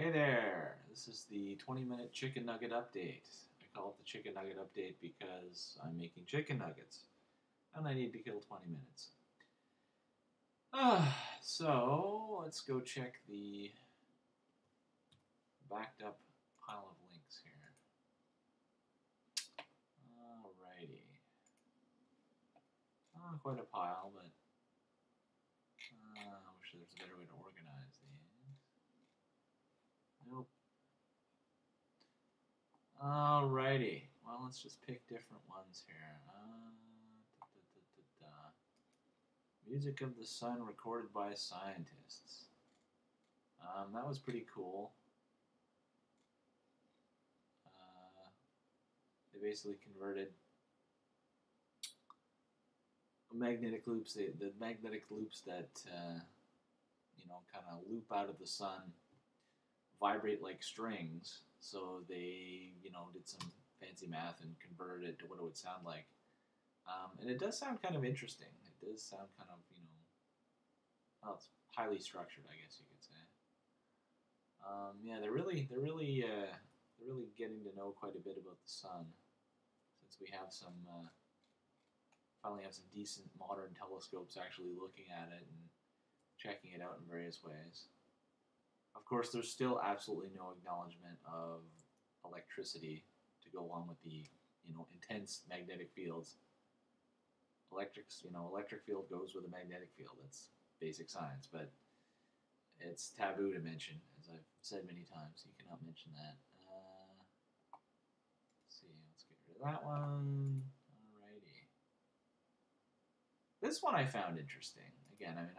Hey there! This is the 20-minute chicken nugget update. I call it the chicken nugget update because I'm making chicken nuggets and I need to kill 20 minutes. So let's go check the backed up pile of links here. Alrighty. Quite a pile, but I wish there was a better way to organize these. Nope. Alrighty. Well, let's just pick different ones here. Music of the Sun recorded by scientists. That was pretty cool. They basically converted magnetic loops. The magnetic loops that kind of loop out of the sun vibrate like strings. So they did some fancy math and converted it to what it would sound like. And it does sound kind of interesting. It does sound kind of, well, it's highly structured, I guess you could say. Yeah, they're really getting to know quite a bit about the sun, since we have finally have some decent modern telescopes actually looking at it and checking it out in various ways. Of course, there's still absolutely no acknowledgement of electricity to go along with the intense magnetic fields. Electric field goes with a magnetic field. That's basic science, but it's taboo to mention, as I've said many times. You cannot mention that. Let's see, let's get rid of that one. Alrighty. This one I found interesting. Again, I mean,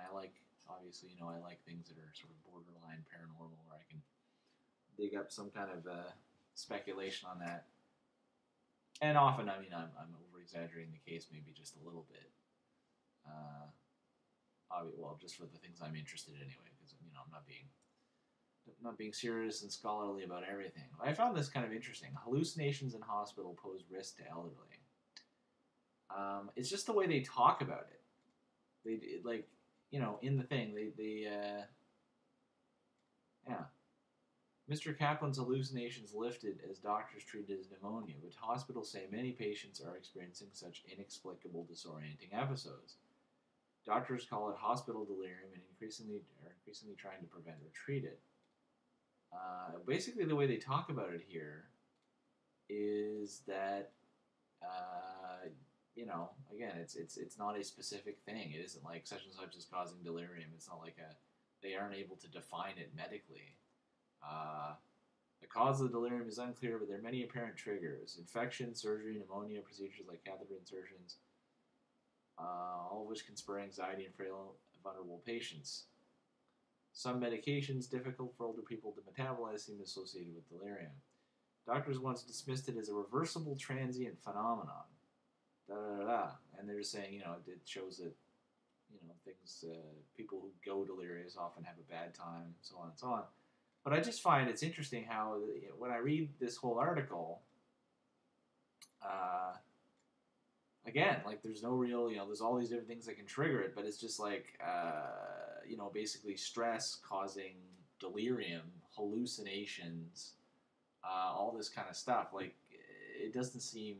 obviously, I like things that are sort of borderline paranormal, where I can dig up some kind of speculation on that. And often, I mean, I'm over-exaggerating the case maybe just a little bit. Well, just for the things I'm interested in anyway, because I'm not being serious and scholarly about everything. I found this kind of interesting. Hallucinations in hospital pose risk to elderly. It's just the way they talk about it. They like, in the thing, yeah. Mr. Kaplan's hallucinations lifted as doctors treated his pneumonia, but hospitals say many patients are experiencing such inexplicable, disorienting episodes. Doctors call it hospital delirium and are increasingly trying to prevent or treat it. Basically, the way they talk about it here is that, again, it's not a specific thing. It isn't like such and such is causing delirium. It's not like they aren't able to define it medically. The cause of the delirium is unclear, but there are many apparent triggers: infection, surgery, pneumonia, procedures like catheter insertions, all of which can spur anxiety in frail, vulnerable patients. Some medications difficult for older people to metabolize seem associated with delirium. Doctors once dismissed it as a reversible transient phenomenon. And they're just saying, it shows that, things, people who go delirious often have a bad time, so on and so on. But I just find it's interesting how, when I read this whole article, again, like, there's no real, there's all these different things that can trigger it, but it's just like, basically stress causing delirium, hallucinations, all this kind of stuff. Like, it doesn't seem,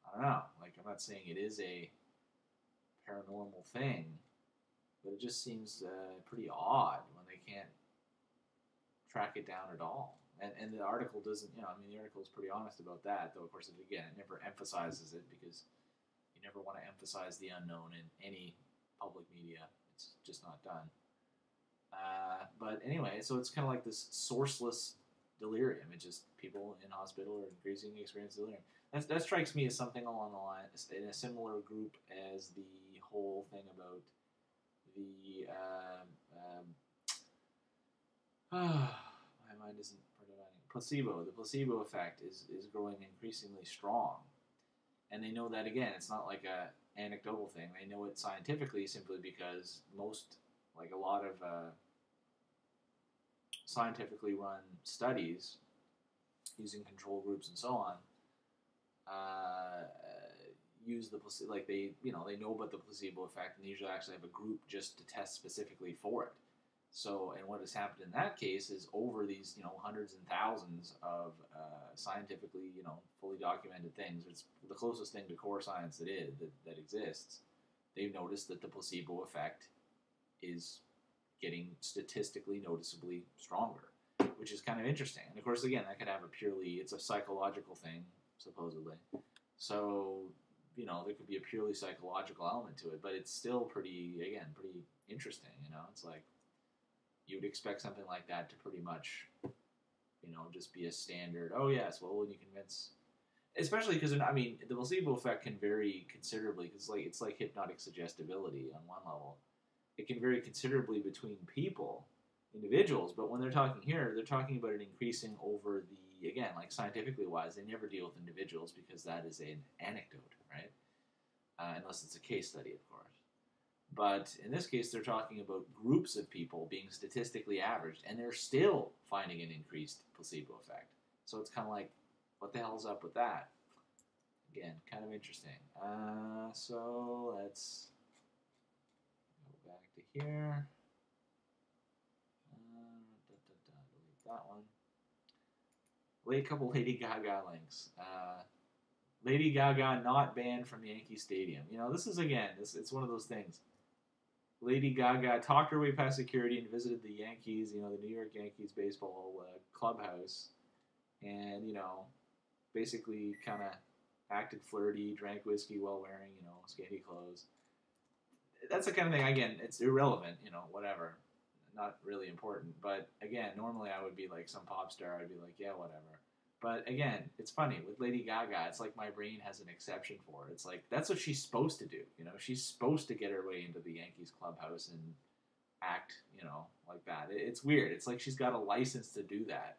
I don't know, like, I'm not saying it is a paranormal thing, but it just seems pretty odd when they can't track it down at all. And the article doesn't, the article is pretty honest about that, though, of course, it never emphasizes it, because you never want to emphasize the unknown in any public media. It's just not done. But anyway, so it's kind of like this sourceless delirium. It's just people in hospital are increasingly experiencing delirium. That strikes me as something along the line, in a similar group as the whole thing about the my mind isn't providing placebo. The placebo effect is growing increasingly strong, and they know that, again, it's not like a anecdotal thing. They know it scientifically simply because a lot of scientifically run studies using control groups and so on use the placebo. They know about the placebo effect, and they usually actually have a group just to test specifically for it. So, and what has happened in that case is over these, hundreds and thousands of scientifically, fully documented things, it's the closest thing to core science that exists. They've noticed that the placebo effect is getting statistically noticeably stronger, which is kind of interesting. And of course, again, that could have it's a psychological thing, supposedly. So, there could be a purely psychological element to it, but it's still pretty interesting, It's like, you would expect something like that to pretty much, just be a standard, oh yes, well, when you convince, especially because, the placebo effect can vary considerably, because it's like hypnotic suggestibility on one level. It can vary considerably between individuals, but when they're talking here, they're talking about it increasing over again, like scientifically wise, they never deal with individuals because that is an anecdote, right? Unless it's a case study, of course. But in this case, they're talking about groups of people being statistically averaged, and they're still finding an increased placebo effect. So it's kind of like, what the hell's up with that? Again, kind of interesting. So let's go back to here. Delete that one. A couple Lady Gaga links. Lady Gaga not banned from Yankee Stadium. This is, again, it's one of those things. Lady Gaga talked her way past security and visited the Yankees, the New York Yankees baseball clubhouse, and, basically kind of acted flirty, drank whiskey while wearing, scanty clothes. That's the kind of thing, again, it's irrelevant, whatever. Not really important. But, again, normally I would be like some pop star. I'd be like, yeah, whatever. But, again, it's funny. With Lady Gaga, it's like my brain has an exception for it. It's like, that's what she's supposed to do. She's supposed to get her way into the Yankees clubhouse and act, like that. It's weird. It's like she's got a license to do that.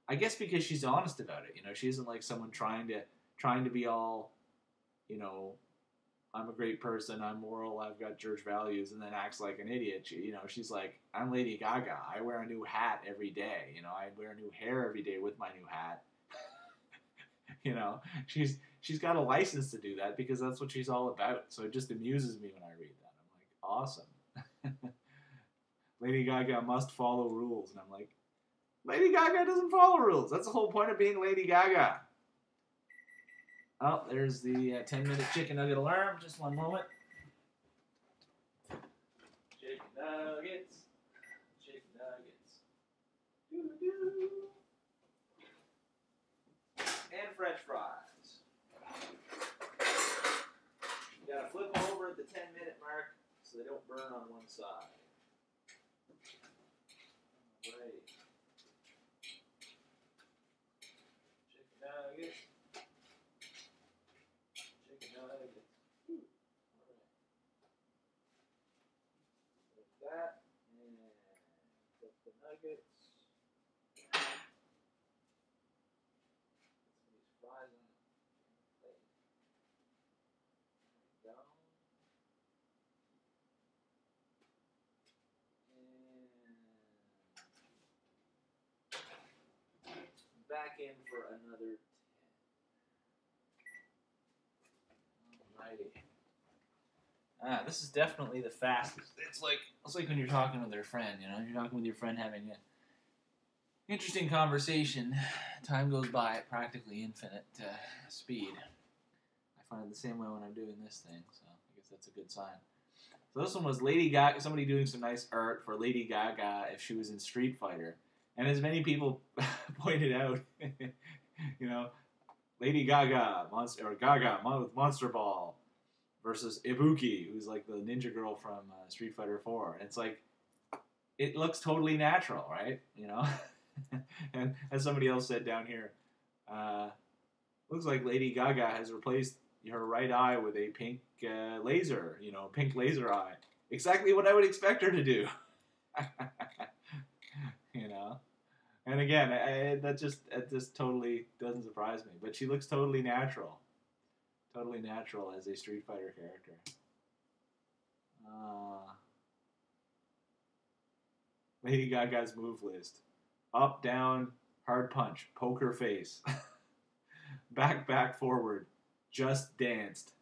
I guess because she's honest about it. She isn't like someone trying to be all, I'm a great person, I'm moral, I've got church values, and then acts like an idiot. She's like, I'm Lady Gaga. I wear a new hat every day. I wear new hair every day with my new hat. She's got a license to do that because that's what she's all about. So it just amuses me when I read that. I'm like, awesome. Lady Gaga must follow rules. And I'm like, Lady Gaga doesn't follow rules. That's the whole point of being Lady Gaga. Oh, there's the 10-minute chicken nugget alarm. Just one moment. Chicken nuggets. Chicken nuggets. Doo-doo. And French fries. You gotta flip them over at the 10-minute mark so they don't burn on one side. Alright. Chicken nuggets. Chicken nuggets. Alright. Like that. And put the nuggets. Fries on the plate. There we go. And back in for another 10. Alrighty. This is definitely the fastest. It's like when you're talking with your friend, you're talking with your friend having an interesting conversation. Time goes by at practically infinite speed. I find it the same way when I'm doing this thing, so I guess that's a good sign. So this one was Lady Gaga, somebody doing some nice art for Lady Gaga if she was in Street Fighter. And as many people pointed out, Lady Gaga, Gaga with Monster Ball versus Ibuki, who's like the ninja girl from Street Fighter 4. And it's like, it looks totally natural, right? And as somebody else said down here, looks like Lady Gaga has replaced her right eye with a pink laser, pink laser eye. Exactly what I would expect her to do. And again, that just totally doesn't surprise me. But she looks totally natural as a Street Fighter character. Lady Gaga's move list: up, down, hard punch, poker face, back, forward, just danced,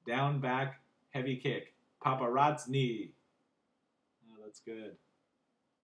down, back, heavy kick, paparazzi. Oh, that's good.